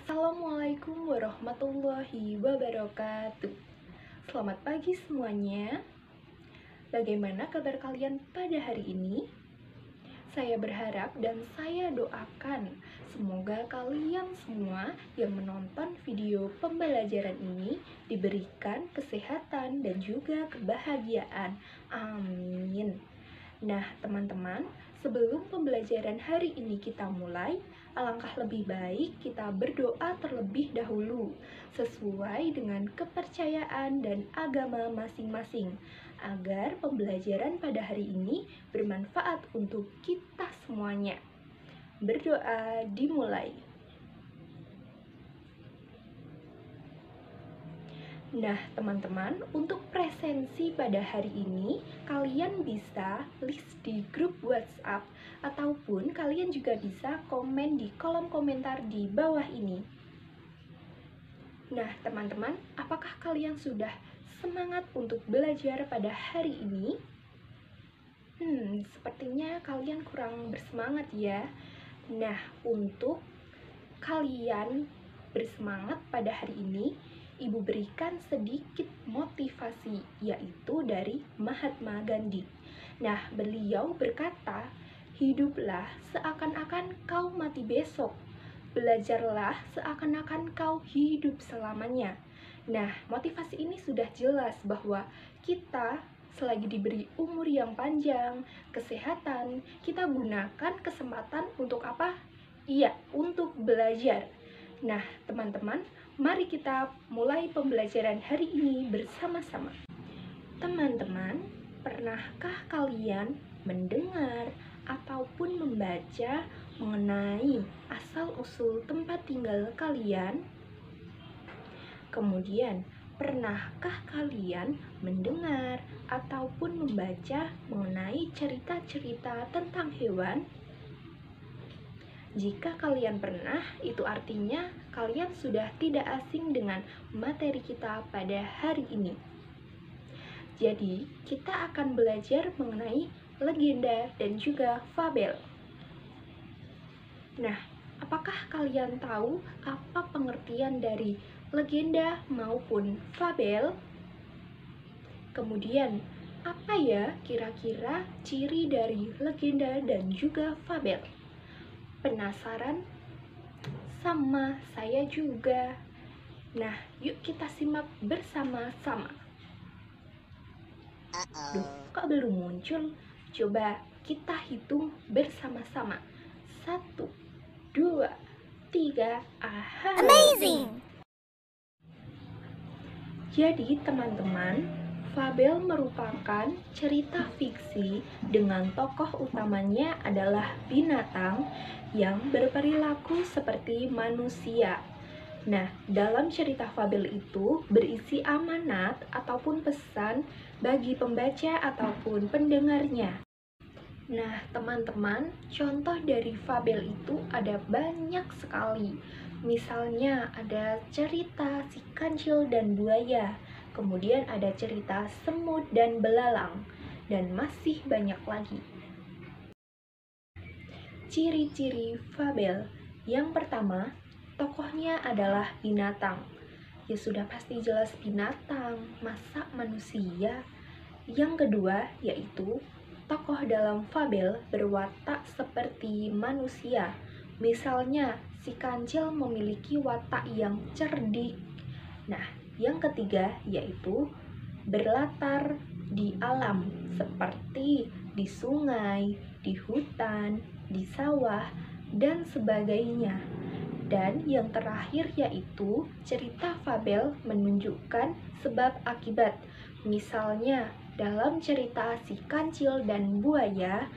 Assalamualaikum warahmatullahi wabarakatuh. Selamat pagi semuanya. Bagaimana kabar kalian pada hari ini? Saya berharap dan saya doakan semoga kalian semua yang menonton video pembelajaran ini diberikan kesehatan dan juga kebahagiaan. Amin. Nah, teman-teman, sebelum pembelajaran hari ini kita mulai, alangkah lebih baik kita berdoa terlebih dahulu, sesuai dengan kepercayaan dan agama masing-masing, agar pembelajaran pada hari ini bermanfaat untuk kita semuanya. Berdoa dimulai. Nah, teman-teman, untuk presensi pada hari ini, kalian bisa list di grup WhatsApp, ataupun kalian juga bisa komen di kolom komentar di bawah ini. Nah, teman-teman, apakah kalian sudah semangat untuk belajar pada hari ini? Sepertinya kalian kurang bersemangat ya. Nah, untuk kalian bersemangat pada hari ini, Ibu berikan sedikit motivasi, yaitu dari Mahatma Gandhi. Nah, beliau berkata, "Hiduplah seakan-akan kau mati besok. Belajarlah seakan-akan kau hidup selamanya." Nah, motivasi ini sudah jelas bahwa kita selagi diberi umur yang panjang, kesehatan, kita gunakan kesempatan untuk apa? Iya, untuk belajar. Nah, teman-teman, mari kita mulai pembelajaran hari ini bersama-sama. Teman-teman, pernahkah kalian mendengar ataupun membaca mengenai asal-usul tempat tinggal kalian? Kemudian, pernahkah kalian mendengar ataupun membaca mengenai cerita-cerita tentang hewan? Jika kalian pernah, itu artinya kalian sudah tidak asing dengan materi kita pada hari ini. Jadi, kita akan belajar mengenai legenda dan juga fabel. Nah, apakah kalian tahu apa pengertian dari legenda maupun fabel? Kemudian, apa ya kira-kira ciri dari legenda dan juga fabel? Penasaran? Sama saya juga. Nah, yuk kita simak bersama-sama. Duh, kok belum muncul? Coba kita hitung bersama-sama. 1, 2, 3. Aha! Amazing! Jadi, teman-teman, fabel merupakan cerita fiksi dengan tokoh utamanya adalah binatang yang berperilaku seperti manusia. Nah, dalam cerita fabel itu berisi amanat ataupun pesan bagi pembaca ataupun pendengarnya. Nah, teman-teman, contoh dari fabel itu ada banyak sekali. Misalnya ada cerita si kancil dan buaya, kemudian ada cerita semut dan belalang, dan masih banyak lagi. Ciri-ciri fabel. Yang pertama, tokohnya adalah binatang. Ya sudah pasti jelas binatang, masa manusia? Yang kedua yaitu tokoh dalam fabel berwatak seperti manusia. Misalnya, si kancil memiliki watak yang cerdik. Nah, yang ketiga yaitu berlatar di alam, seperti di sungai, di hutan, di sawah, dan sebagainya. Dan yang terakhir yaitu cerita fabel menunjukkan sebab akibat. Misalnya, dalam cerita si kancil dan buaya,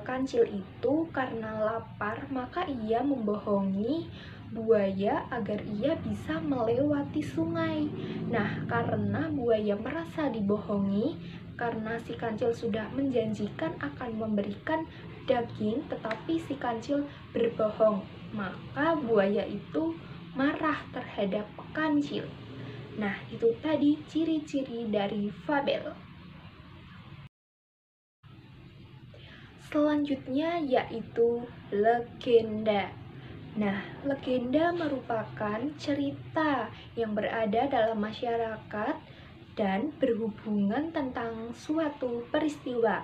kancil itu karena lapar maka ia membohongi buaya agar ia bisa melewati sungai. Nah, karena buaya merasa dibohongi, karena si kancil sudah menjanjikan akan memberikan daging, tetapi si kancil berbohong, maka buaya itu marah terhadap kancil. Nah, itu tadi ciri-ciri dari fabel. Selanjutnya yaitu legenda. Nah, legenda merupakan cerita yang berada dalam masyarakat dan berhubungan tentang suatu peristiwa.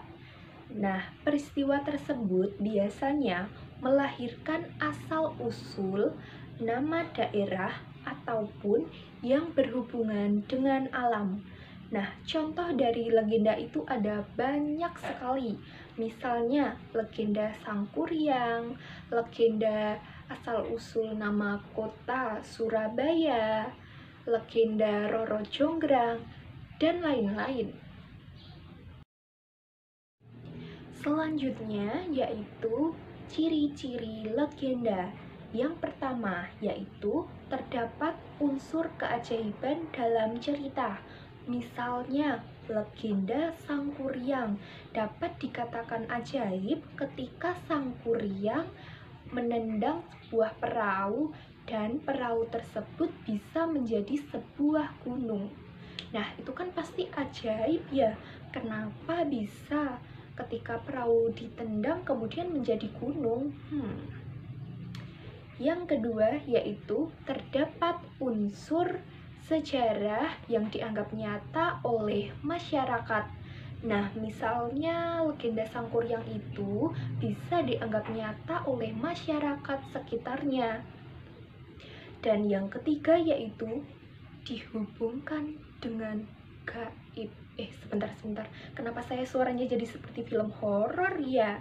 Nah, peristiwa tersebut biasanya melahirkan asal-usul nama daerah ataupun yang berhubungan dengan alam. Nah, contoh dari legenda itu ada banyak sekali. Misalnya, legenda Sangkuriang, legenda asal-usul nama kota Surabaya, legenda Roro Jonggrang, dan lain-lain. Selanjutnya yaitu ciri-ciri legenda. Yang pertama yaitu terdapat unsur keajaiban dalam cerita. Misalnya, legenda Sangkuriang dapat dikatakan ajaib ketika Sangkuriang menendang sebuah perahu dan perahu tersebut bisa menjadi sebuah gunung. Nah, itu kan pasti ajaib ya. Kenapa bisa ketika perahu ditendang kemudian menjadi gunung? Yang kedua yaitu terdapat unsur sejarah yang dianggap nyata oleh masyarakat. Nah, misalnya legenda Sangkuriang itu bisa dianggap nyata oleh masyarakat sekitarnya. Dan yang ketiga yaitu dihubungkan dengan gaib. Sebentar. Kenapa saya suaranya jadi seperti film horor ya?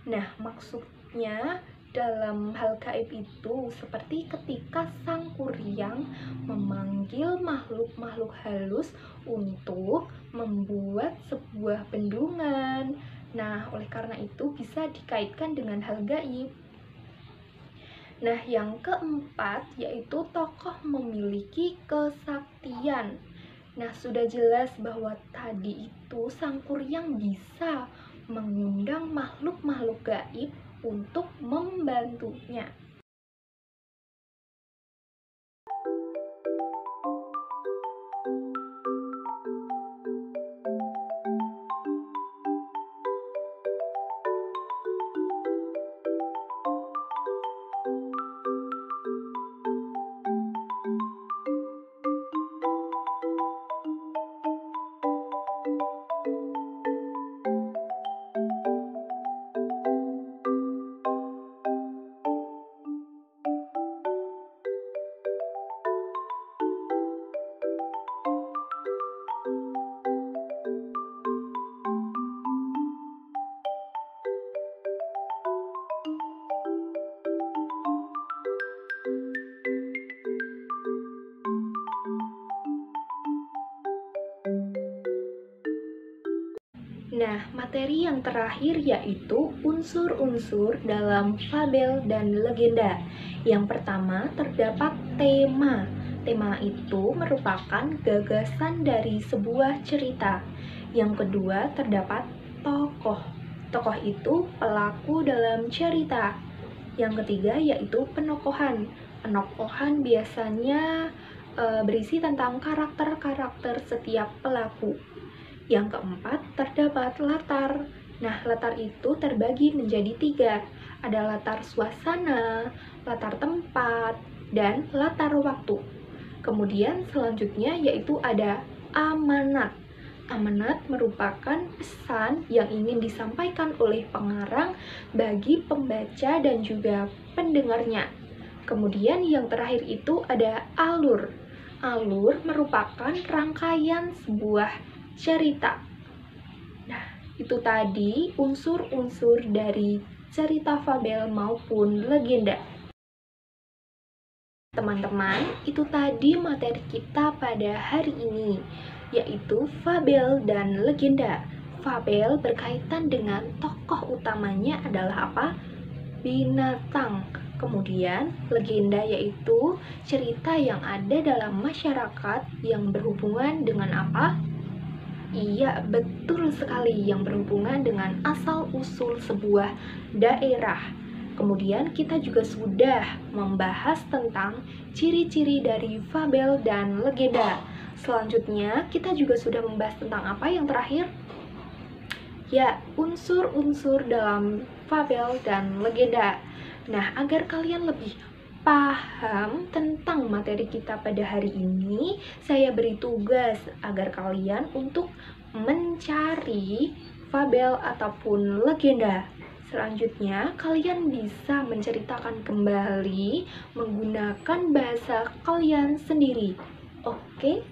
Nah, maksudnya dalam hal gaib itu seperti ketika Sangkuriang memanggil makhluk-makhluk halus untuk membuat sebuah bendungan. Nah, oleh karena itu bisa dikaitkan dengan hal gaib. Nah, yang keempat yaitu tokoh memiliki kesaktian. Nah, sudah jelas bahwa tadi itu Sangkuriang bisa mengundang makhluk-makhluk gaib untuk membantunya. Nah, materi yang terakhir yaitu unsur-unsur dalam fabel dan legenda. Yang pertama, terdapat tema. Tema itu merupakan gagasan dari sebuah cerita. Yang kedua, terdapat tokoh. Tokoh itu pelaku dalam cerita. Yang ketiga yaitu penokohan. Penokohan biasanya berisi tentang karakter-karakter setiap pelaku. Yang keempat, terdapat latar. Nah, latar itu terbagi menjadi 3. Ada latar suasana, latar tempat, dan latar waktu. Kemudian selanjutnya yaitu ada amanat. Amanat merupakan pesan yang ingin disampaikan oleh pengarang bagi pembaca dan juga pendengarnya. Kemudian yang terakhir itu ada alur. Alur merupakan rangkaian sebuah cerita. Nah, itu tadi unsur-unsur dari cerita fabel maupun legenda. Teman-teman, itu tadi materi kita pada hari ini, yaitu fabel dan legenda. Fabel berkaitan dengan tokoh utamanya adalah apa? Binatang. Kemudian, legenda yaitu cerita yang ada dalam masyarakat yang berhubungan dengan apa? Iya, betul sekali, yang berhubungan dengan asal-usul sebuah daerah. Kemudian kita juga sudah membahas tentang ciri-ciri dari fabel dan legenda. Selanjutnya kita juga sudah membahas tentang apa yang terakhir? Ya, unsur-unsur dalam fabel dan legenda. Nah, agar kalian lebih paham tentang materi kita pada hari ini, saya beri tugas agar kalian untuk mencari fabel ataupun legenda. Selanjutnya, kalian bisa menceritakan kembali menggunakan bahasa kalian sendiri. Oke?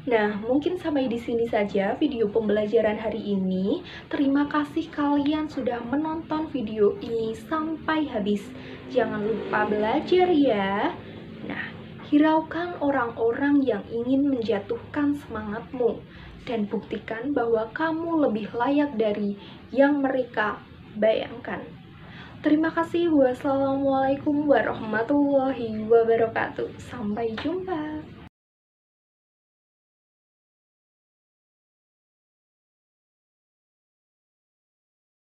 Nah, mungkin sampai di sini saja video pembelajaran hari ini. Terima kasih kalian sudah menonton video ini sampai habis. Jangan lupa belajar ya. Nah, hiraukan orang-orang yang ingin menjatuhkan semangatmu dan buktikan bahwa kamu lebih layak dari yang mereka bayangkan. Terima kasih. Wassalamualaikum warahmatullahi wabarakatuh. Sampai jumpa.